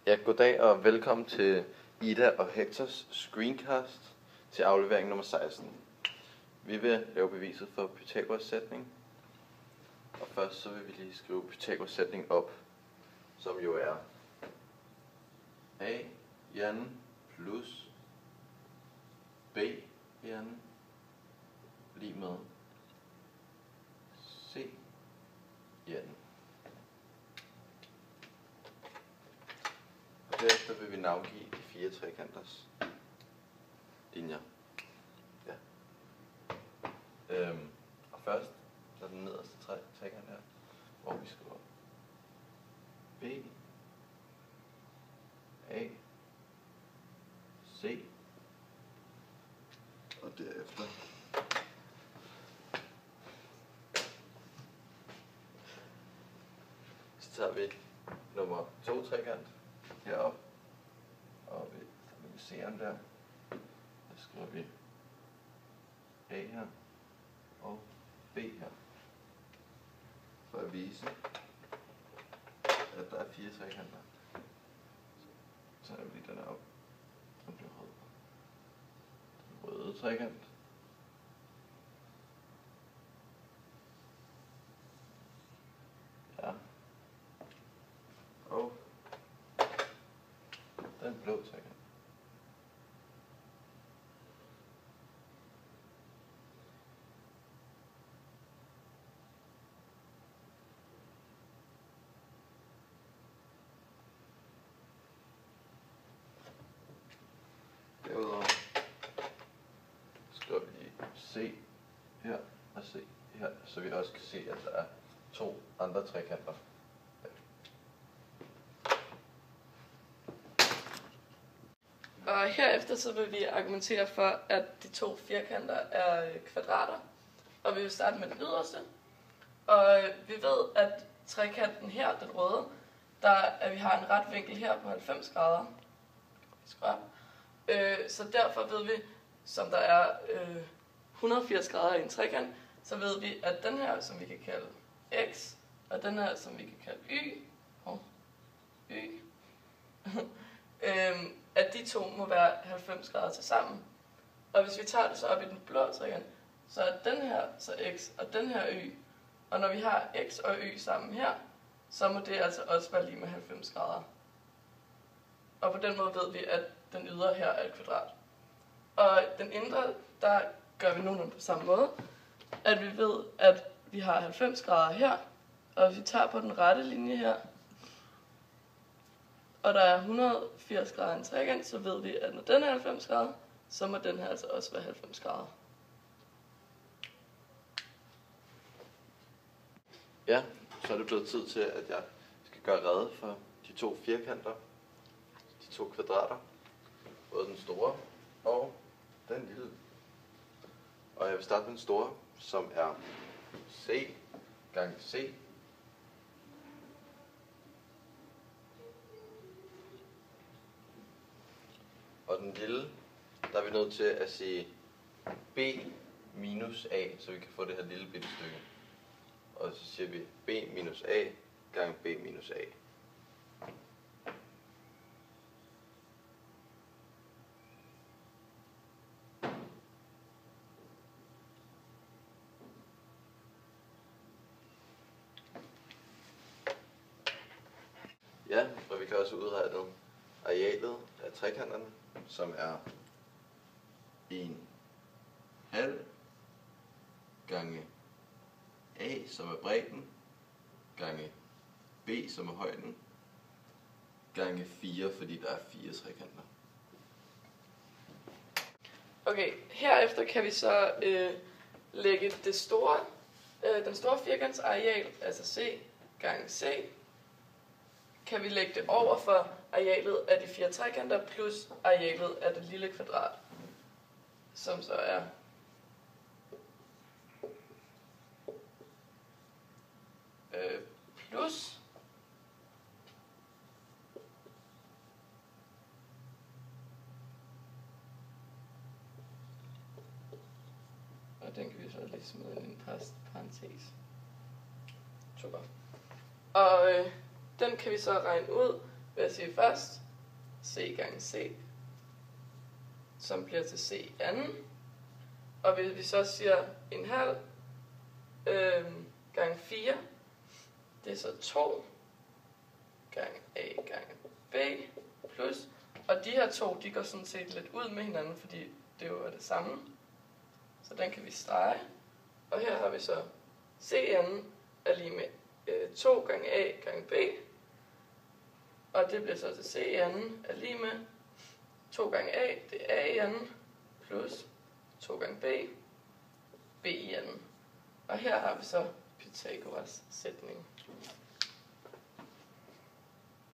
Ja, goddag og velkommen til Ida og Hektors screencast til aflevering nummer 16. Vi vil lave beviset for Pythagoras sætning. Og først så vil vi lige skrive Pythagoras sætning op, som jo er A i anden plus B i anden lige med C i anden. Og derefter vil vi navngive de 4 trekanters linjer. Ja. Og først så den nederste trekant her, hvor vi skriver B, A, C, og derefter så tager vi nummer 2 trekant heroppe, og vi C'eren der, så skriver vi A her og B her, for at vise, at der er 4 trekanter. Så tager vi lige den her op, den bliver rød. Den røde trekant. Ja. Og den blå trekant. Derudover skriver vi lige C her og C her, så vi også kan se, at der er 2 andre trekanter. Og herefter så vil vi argumentere for, at de 2 firkanter er kvadrater. Og vi vil starte med den yderste. Og vi ved, at trekanten her, den røde, at vi har en ret vinkel her på 90 grader. Så derfor ved vi, som der er 180 grader i en trekant, så ved vi, at den her, som vi kan kalde x, og den her, som vi kan kalde y, at de 2 må være 90 grader til sammen. Og hvis vi tager det så op i den blå trekant, så er den her så x, og den her y. Og når vi har x og y sammen her, så må det altså også være lige med 90 grader. Og på den måde ved vi, at den ydre her er et kvadrat. Og den indre, der gør vi nogenlunde på samme måde. At vi ved, at vi har 90 grader her, og hvis vi tager på den rette linje her, og der er 180 grader i en trekant, så ved vi, at når den er 90 grader, så må den her altså også være 90 grader. Ja, så er det blevet tid til, at jeg skal gøre rede for de 2 firkanter, de 2 kvadrater, både den store og den lille. Og jeg vil starte med den store, som er C gange C. Og den lille, der er vi nødt til at sige B minus A, så vi kan få det her lille bitte stykke. Og så siger vi B minus A gange B minus A. Ja, og vi kan også udregne arealet af trekanterne, som er 1,5 gange A, som er bredden, gange B, som er højden, gange 4, fordi der er 4 trekanter. Okay, herefter kan vi så lægge den store firkants areal, altså C gange C, kan vi lægge det over for arealet af de 4 trekanter plus arealet af det lille kvadrat, som så er plus og den kan vi så lige smide ind i en parentes. Super. Og den kan vi så regne ud, vil jeg sige først c gange c, som bliver til c anden. Og hvis vi så siger en halv gange 4, det er så 2 gange a gange b plus, og de her to, de går sådan set lidt ud med hinanden, fordi det jo er det samme. Så den kan vi strege. Og her har vi så c anden er lige med 2 gange a gange b, og det bliver så til c anden er lige med 2 gange a, det er a i anden, plus 2 gange b, b i anden. Og her har vi så Pythagoras sætning.